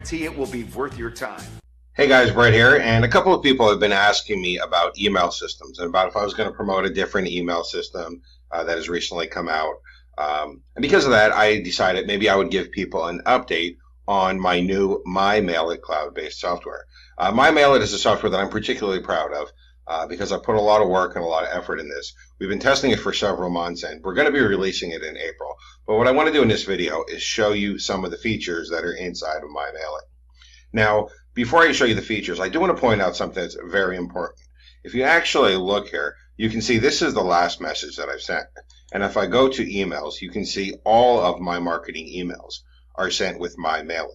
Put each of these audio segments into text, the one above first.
guarantee it will be worth your time. Hey guys, Brett here, and a couple of people have been asking me about email systems and about if I was going to promote a different email system that has recently come out. And because of that, I decided maybe I would give people an update on my new MyMailit cloud-based software. MyMailit is a software that I'm particularly proud of because I put a lot of work and a lot of effort in this. We've been testing it for several months, and we're going to be releasing it in April. But what I want to do in this video is show you some of the features that are inside of MyMailit. Now, before I show you the features, I do want to point out something that's very important. If you actually look here, you can see this is the last message that I've sent. And if I go to emails, you can see all of my marketing emails are sent with MyMailit.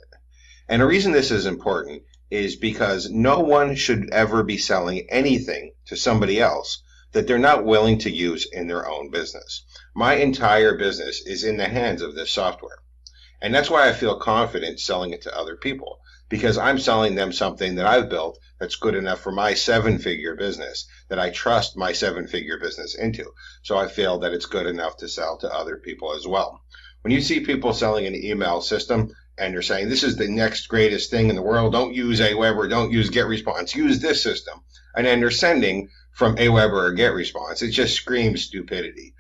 And the reason this is important is because no one should ever be selling anything to somebody else that they're not willing to use in their own business. My entire business is in the hands of this software. And that's why I feel confident selling it to other people, because I'm selling them something that I've built that's good enough for my seven-figure business, that I trust my seven-figure business into. So I feel that it's good enough to sell to other people as well. When you see people selling an email system and they're saying, this is the next greatest thing in the world, don't use Aweber, don't use GetResponse, use this system, and then they're sending from Aweber or GetResponse, it just screams stupidity.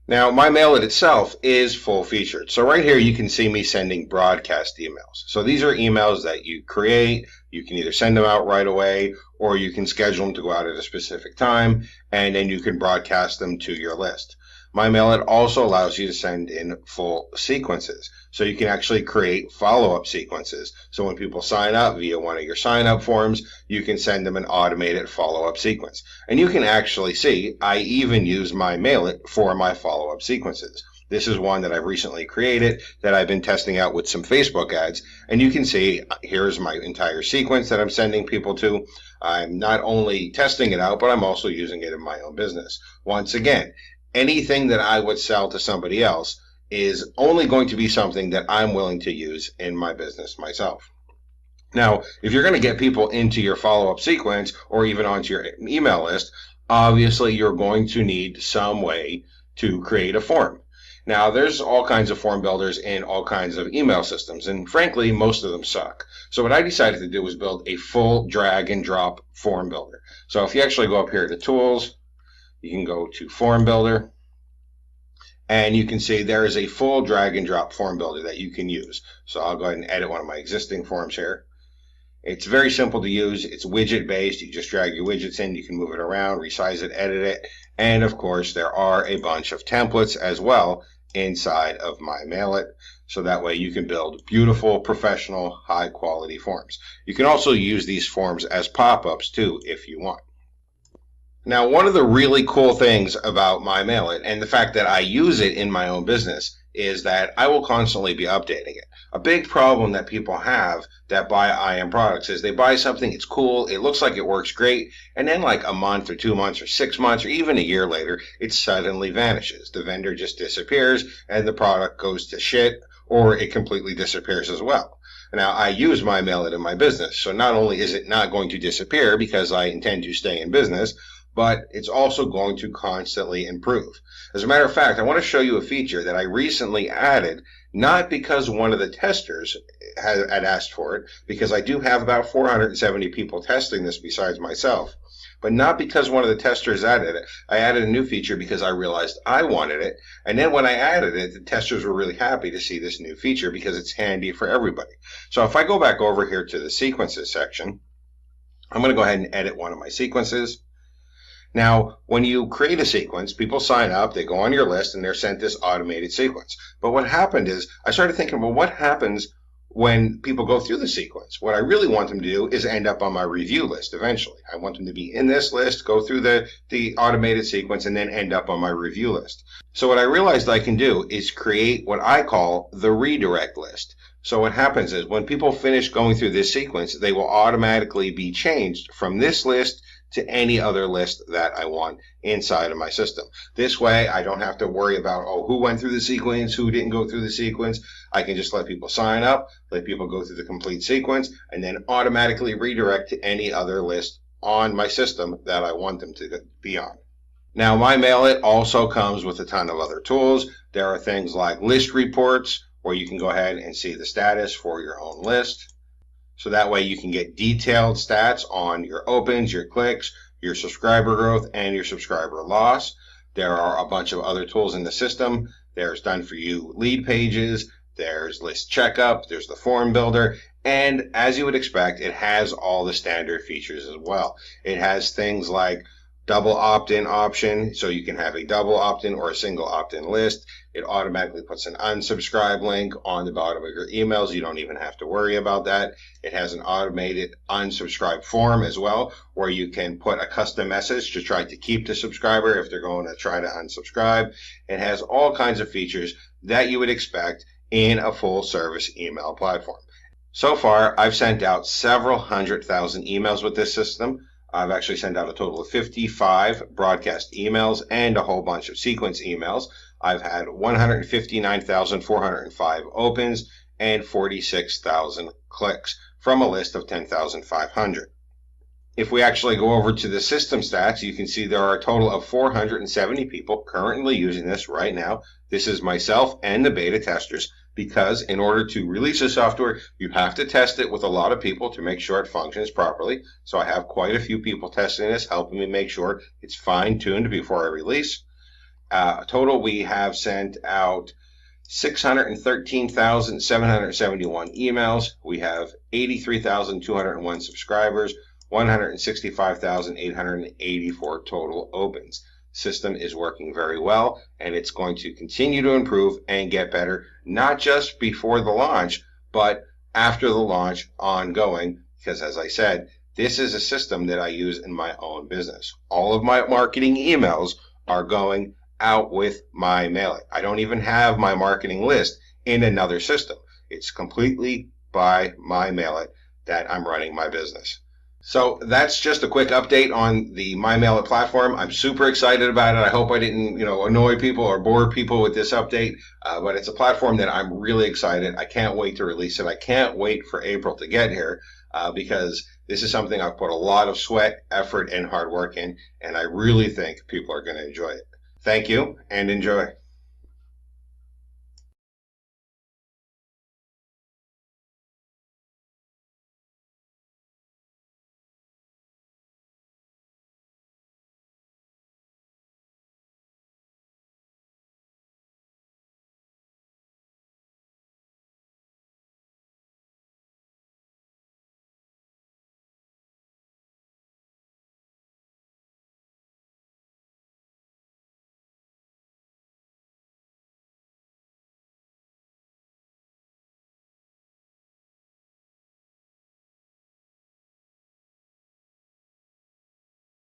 Now, MyMailit itself is full-featured. So right here, you can see me sending broadcast emails. So these are emails that you create. You can either send them out right away, or you can schedule them to go out at a specific time, and then you can broadcast them to your list. MyMailit also allows you to send in full sequences. So you can actually create follow-up sequences. So when people sign up via one of your sign-up forms, you can send them an automated follow-up sequence. And you can actually see, I even use MyMailit for my follow-up sequences. This is one that I've recently created that I've been testing out with some Facebook ads. And you can see, here's my entire sequence that I'm sending people to. I'm not only testing it out, but I'm also using it in my own business. Once again, anything that I would sell to somebody else is only going to be something that I'm willing to use in my business myself. Now, if you're going to get people into your follow-up sequence or even onto your email list, obviously you're going to need some way to create a form. Now, there's all kinds of form builders in all kinds of email systems, and frankly, most of them suck. So what I decided to do was build a full drag and drop form builder. So if you actually go up here to Tools, you can go to Form Builder, and you can see there is a full drag and drop form builder that you can use. So I'll go ahead and edit one of my existing forms here. It's very simple to use. It's widget based. You just drag your widgets in. You can move it around, resize it, edit it. And of course, there are a bunch of templates as well inside of MyMailit. So that way you can build beautiful, professional, high quality forms. You can also use these forms as pop-ups too if you want. Now, one of the really cool things about MyMailit and the fact that I use it in my own business is that I will constantly be updating it. A big problem that people have that buy IM products is they buy something, it's cool, it looks like it works great, and then like a month or 2 months or 6 months or even a year later, it suddenly vanishes. The vendor just disappears and the product goes to shit, or it completely disappears as well. Now, I use MyMailit in my business, so not only is it not going to disappear because I intend to stay in business, but it's also going to constantly improve. As a matter of fact, I want to show you a feature that I recently added, not because one of the testers had asked for it, because I do have about 470 people testing this besides myself, but not because one of the testers added it. I added a new feature because I realized I wanted it, and then when I added it, the testers were really happy to see this new feature because it's handy for everybody. So if I go back over here to the sequences section, I'm going to go ahead and edit one of my sequences. Now, when you create a sequence, people sign up, they go on your list, and they're sent this automated sequence. But what happened is, I started thinking, well, what happens when people go through the sequence? What I really want them to do is end up on my review list eventually. I want them to be in this list, go through the automated sequence, and then end up on my review list. So what I realized I can do is create what I call the redirect list. So what happens is, when people finish going through this sequence, they will automatically be changed from this list to any other list that I want inside of my system. This way, I don't have to worry about, oh, who went through the sequence, who didn't go through the sequence. I can just let people sign up, let people go through the complete sequence, and then automatically redirect to any other list on my system that I want them to be on. Now, MyMailit also comes with a ton of other tools. There are things like list reports, where you can go ahead and see the status for your own list. So that way you can get detailed stats on your opens, your clicks, your subscriber growth, and your subscriber loss. There are a bunch of other tools in the system. There's done for you lead pages, there's list checkup, there's the form builder, and as you would expect, it has all the standard features as well. It has things like double opt-in option, so you can have a double opt-in or a single opt-in list. It automatically puts an unsubscribe link on the bottom of your emails. You don't even have to worry about that. It has an automated unsubscribe form as well, where you can put a custom message to try to keep the subscriber if they're going to try to unsubscribe. It has all kinds of features that you would expect in a full service email platform. So far, I've sent out several 100,000 emails with this system. I've actually sent out a total of 55 broadcast emails and a whole bunch of sequence emails. I've had 159,405 opens and 46,000 clicks from a list of 10,500. If we actually go over to the system stats, you can see there are a total of 470 people currently using this right now. This is myself and the beta testers, because in order to release the software, you have to test it with a lot of people to make sure it functions properly. So I have quite a few people testing this, helping me make sure it's fine-tuned before I release. Total, we have sent out 613,771 emails. We have 83,201 subscribers, 165,884 total opens. System is working very well, and it's going to continue to improve and get better, not just before the launch, but after the launch ongoing, because as I said, this is a system that I use in my own business. All of my marketing emails are going out with MyMailit. I don't even have my marketing list in another system. It's completely by MyMailit that I'm running my business. So that's just a quick update on the MyMailit platform. I'm super excited about it. I hope I didn't, annoy people or bore people with this update, but it's a platform that I'm really excited. I can't wait to release it. I can't wait for April to get here because this is something I've put a lot of sweat, effort, and hard work in, and I really think people are going to enjoy it. Thank you, and enjoy.